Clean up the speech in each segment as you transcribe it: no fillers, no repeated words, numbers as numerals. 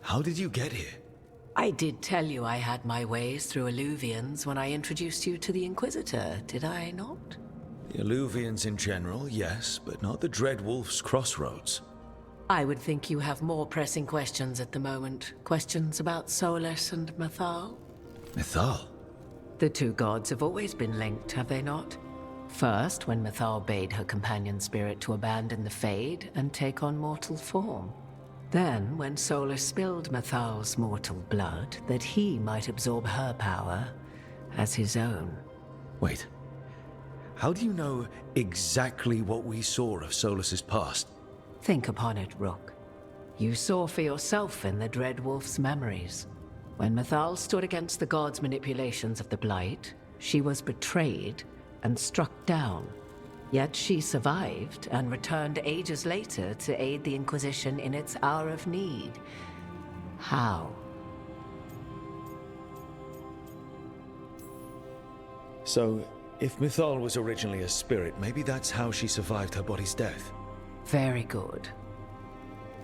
How did you get here? I did tell you I had my ways through Illuvians when I introduced you to the Inquisitor, did I not? The Illuvians in general, yes, but not the Dreadwolf's crossroads. I would think you have more pressing questions at the moment. Questions about Solus and Mythal? Mythal? The two gods have always been linked, have they not? First, when Mythal bade her companion spirit to abandon the Fade and take on mortal form. Then, when Solus spilled Mythal's mortal blood, that he might absorb her power as his own. Wait. How do you know exactly what we saw of Solus's past? Think upon it, Rook. You saw for yourself in the Dreadwolf's memories. When Mythal stood against the gods' manipulations of the Blight, she was betrayed and struck down. Yet she survived and returned ages later to aid the Inquisition in its hour of need. How? So, if Mythal was originally a spirit, maybe that's how she survived her body's death. Very good.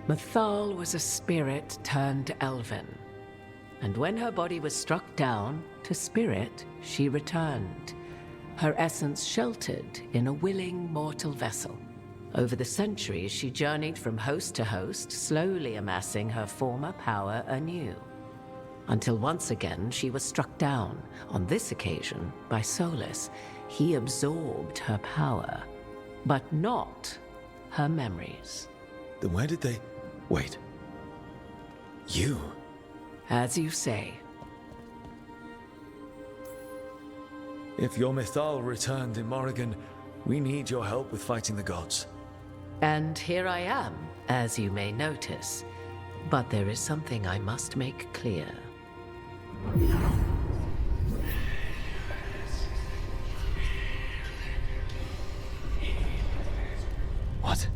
Mythal was a spirit turned elven. And when her body was struck down, to spirit, she returned. Her essence sheltered in a willing mortal vessel. Over the centuries, she journeyed from host to host, slowly amassing her former power anew. Until once again, she was struck down, on this occasion, by Solus. He absorbed her power, but not her memories. Then where did they... Wait. You? As you say. If your Mythal returned in Morrigan, we need your help with fighting the gods. And here I am, as you may notice. But there is something I must make clear. What?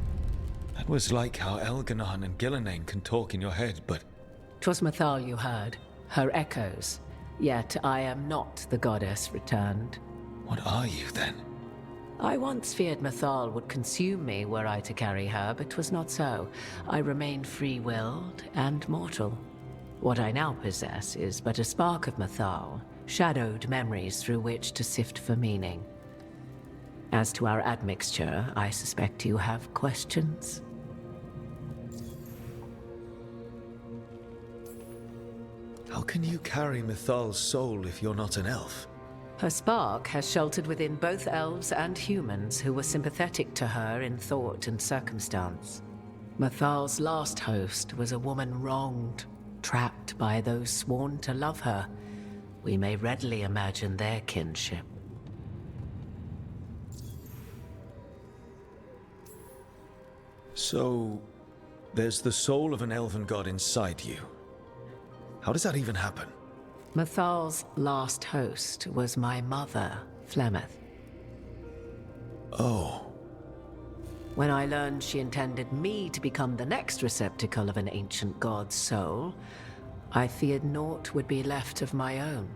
That was like how Elganon and Gillenane can talk in your head, but... 'Twas Mythal you heard, her echoes. Yet I am not the goddess returned. What are you, then? I once feared Mythal would consume me were I to carry her, but 'twas not so. I remained free-willed and mortal. What I now possess is but a spark of Mythal, shadowed memories through which to sift for meaning. As to our admixture, I suspect you have questions. How can you carry Mythal's soul if you're not an elf? Her spark has sheltered within both elves and humans who were sympathetic to her in thought and circumstance. Mythal's last host was a woman wronged, trapped by those sworn to love her. We may readily imagine their kinship. So, there's the soul of an elven god inside you. How does that even happen? Mythal's last host was my mother, Flemeth. Oh. When I learned she intended me to become the next receptacle of an ancient god's soul, I feared naught would be left of my own.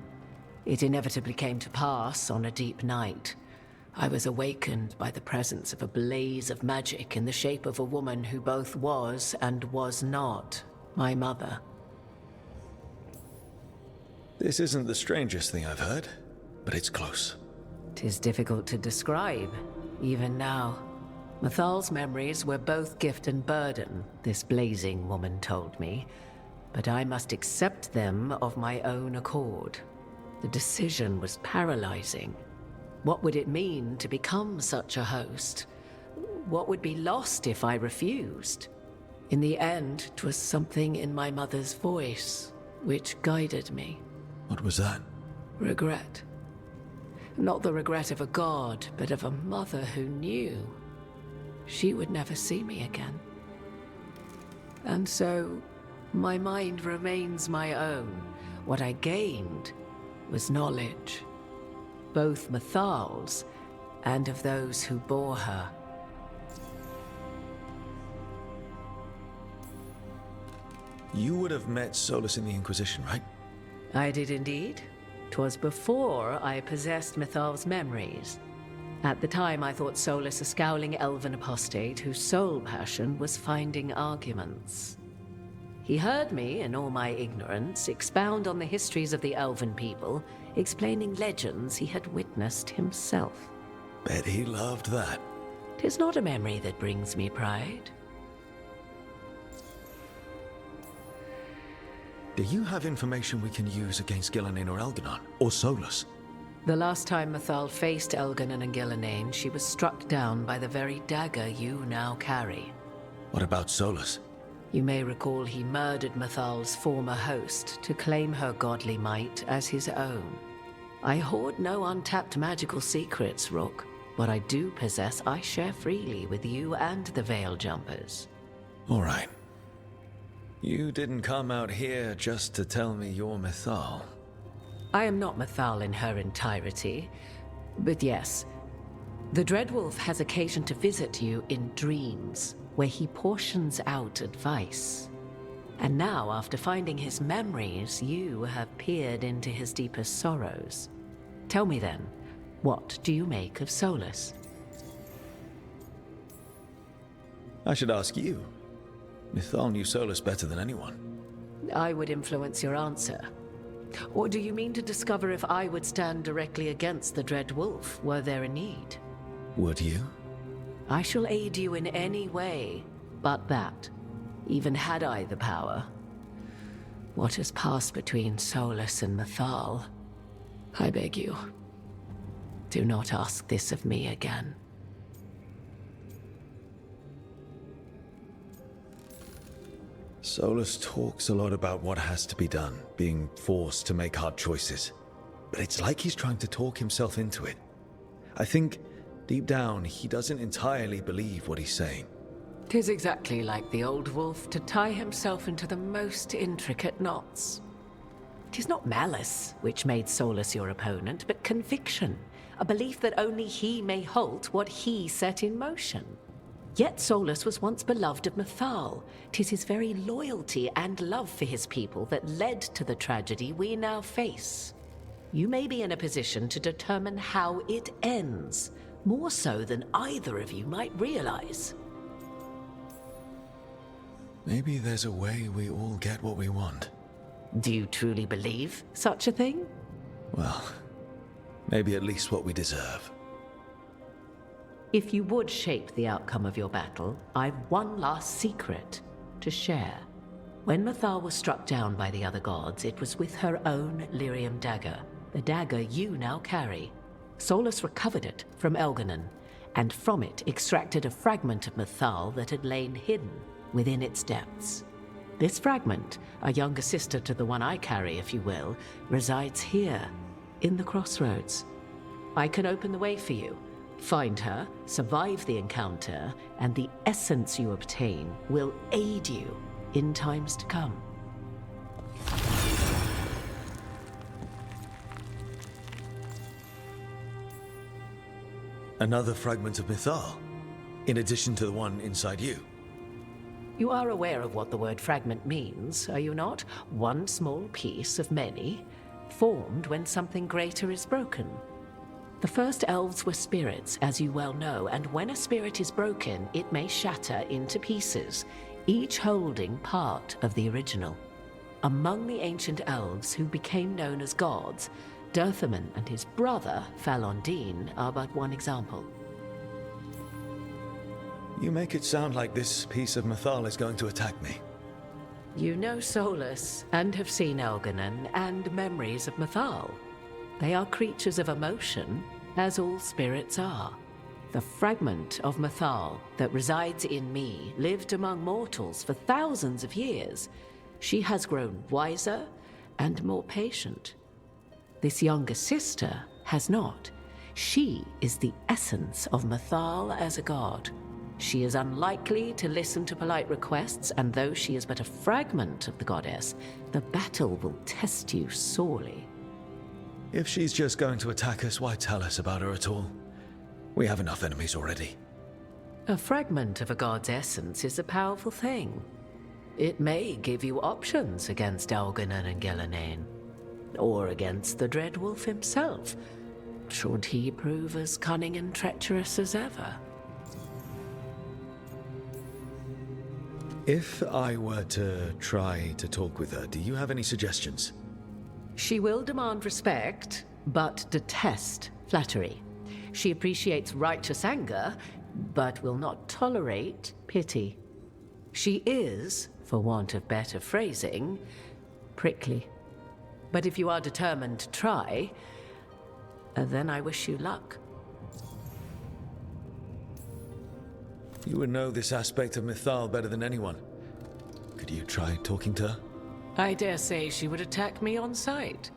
It inevitably came to pass on a deep night. I was awakened by the presence of a blaze of magic in the shape of a woman who both was and was not my mother. This isn't the strangest thing I've heard, but it's close. 'Tis difficult to describe, even now. Mythal's memories were both gift and burden, this blazing woman told me, but I must accept them of my own accord. The decision was paralyzing. What would it mean to become such a host? What would be lost if I refused? In the end, 'twas something in my mother's voice which guided me. What was that? Regret. Not the regret of a god, but of a mother who knew she would never see me again. And so, my mind remains my own. What I gained was knowledge, both Mythal's and of those who bore her. You would have met Solus in the Inquisition, right? I did indeed. 'Twas before I possessed Mythal's memories. At the time, I thought Solus a scowling elven apostate whose sole passion was finding arguments. He heard me, in all my ignorance, expound on the histories of the elven people, explaining legends he had witnessed himself. Bet he loved that. 'Tis not a memory that brings me pride. Do you have information we can use against Gillenane or Elganon? Or Solus? The last time Mathal faced Elganon and Gillenane, she was struck down by the very dagger you now carry. What about Solus? You may recall he murdered Mathal's former host to claim her godly might as his own. I hoard no untapped magical secrets, Rook. What I do possess, I share freely with you and the Veil Jumpers. All right. You didn't come out here just to tell me you're Mathal. I am not Mathal in her entirety, but yes, the Dreadwolf has occasion to visit you in dreams, where he portions out advice. And now, after finding his memories, you have peered into his deepest sorrows. Tell me then, what do you make of Solus? I should ask you. Mathal knew Solus better than anyone. I would influence your answer. Or do you mean to discover if I would stand directly against the Dread Wolf, were there a need? Would you? I shall aid you in any way but that, even had I the power. What has passed between Solus and Mathal? I beg you, do not ask this of me again. Solus talks a lot about what has to be done, being forced to make hard choices. But it's like he's trying to talk himself into it. I think, deep down, he doesn't entirely believe what he's saying. 'Tis exactly like the old wolf to tie himself into the most intricate knots. 'Tis not malice which made Solus your opponent, but conviction, a belief that only he may halt what he set in motion. Yet Solus was once beloved of Mathal. 'Tis his very loyalty and love for his people that led to the tragedy we now face. You may be in a position to determine how it ends, more so than either of you might realize. Maybe there's a way we all get what we want. Do you truly believe such a thing? Well, maybe at least what we deserve. If you would shape the outcome of your battle, I've one last secret to share. When Mathal was struck down by the other gods, it was with her own lyrium dagger, the dagger you now carry. Solus recovered it from Elganon, and from it extracted a fragment of Mathal that had lain hidden within its depths. This fragment, a younger sister to the one I carry, if you will, resides here, in the crossroads. I can open the way for you. Find her, survive the encounter, and the essence you obtain will aid you in times to come. Another fragment of Mathal, in addition to the one inside you. You are aware of what the word fragment means, are you not? One small piece of many, formed when something greater is broken. The first elves were spirits, as you well know, and when a spirit is broken, it may shatter into pieces, each holding part of the original. Among the ancient elves who became known as gods, Dirthaman and his brother, Falondine, are but one example. You make it sound like this piece of Mathal is going to attack me. You know Solus, and have seen Elganon, and memories of Mathal. They are creatures of emotion, as all spirits are. The fragment of Mathal that resides in me lived among mortals for thousands of years. She has grown wiser and more patient. This younger sister has not. She is the essence of Mathal as a god. She is unlikely to listen to polite requests, and though she is but a fragment of the goddess, the battle will test you sorely. If she's just going to attack us, why tell us about her at all? We have enough enemies already. A fragment of a god's essence is a powerful thing. It may give you options against Elganon and Gillenane, or against the Dreadwolf himself, should he prove as cunning and treacherous as ever. If I were to try to talk with her, do you have any suggestions? She will demand respect, but detest flattery. She appreciates righteous anger, but will not tolerate pity. She is, for want of better phrasing, prickly. But if you are determined to try, then I wish you luck. You would know this aspect of Mythal better than anyone. Could you try talking to her? I dare say she would attack me on sight.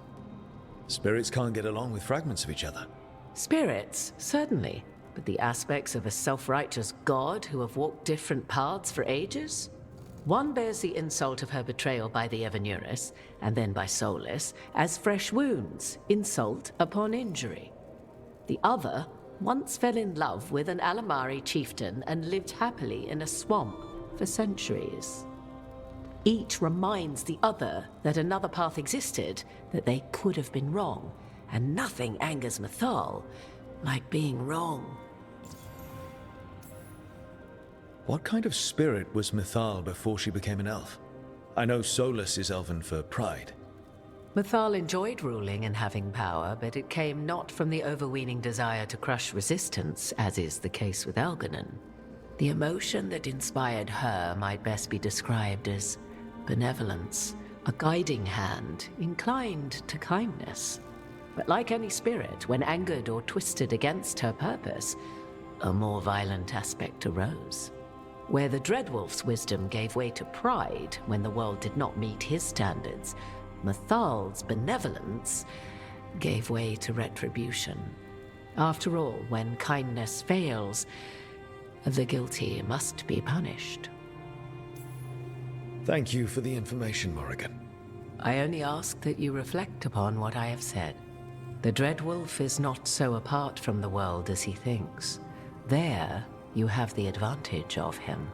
Spirits can't get along with fragments of each other. Spirits, certainly. But the aspects of a self-righteous god who have walked different paths for ages? One bears the insult of her betrayal by the Evanuris, and then by Solus, as fresh wounds, insult upon injury. The other once fell in love with an Alamari chieftain and lived happily in a swamp for centuries. Each reminds the other that another path existed, that they could have been wrong, and nothing angers Mythal like being wrong. What kind of spirit was Mythal before she became an elf? I know Solus is elven for pride. Mythal enjoyed ruling and having power, but it came not from the overweening desire to crush resistance, as is the case with Elganon. The emotion that inspired her might best be described as benevolence, a guiding hand, inclined to kindness. But like any spirit, when angered or twisted against her purpose, a more violent aspect arose. Where the Dreadwolf's wisdom gave way to pride when the world did not meet his standards, Mythal's benevolence gave way to retribution. After all, when kindness fails, the guilty must be punished. Thank you for the information, Morrigan. I only ask that you reflect upon what I have said. The Dreadwolf is not so apart from the world as he thinks. There, you have the advantage of him.